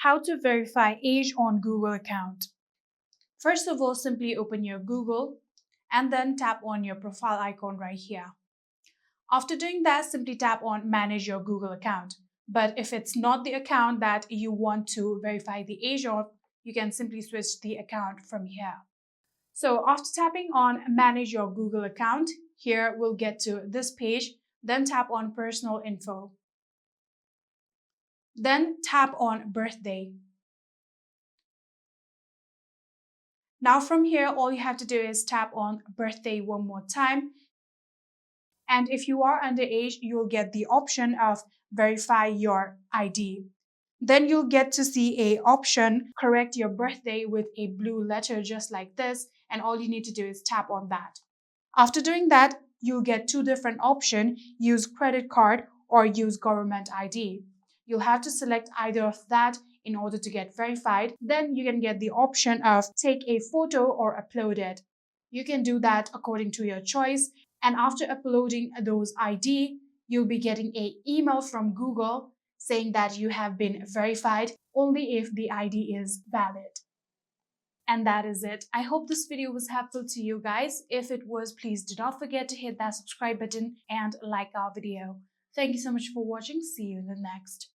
How to verify age on Google account. First of all, simply open your Google and then tap on your profile icon right here. After doing that, simply tap on Manage your Google account. But if it's not the account that you want to verify the age of, you can simply switch the account from here. So after tapping on Manage your Google account, here we'll get to this page, then tap on Personal Info. Then tap on Birthday. Now from here, all you have to do is tap on Birthday one more time. And if you are underage, you'll get the option of Verify your ID. Then you'll get to see a option, Correct your birthday, with a blue letter just like this. And all you need to do is tap on that. After doing that, you'll get two different options, Use credit card or Use government ID. You'll have to select either of that in order to get verified. Then you can get the option of Take a photo or upload it. You can do that according to your choice. And after uploading those ID, you'll be getting an email from Google saying that you have been verified only if the ID is valid. And that is it. I hope this video was helpful to you guys. If it was, please do not forget to hit that subscribe button and like our video. Thank you so much for watching. See you in the next.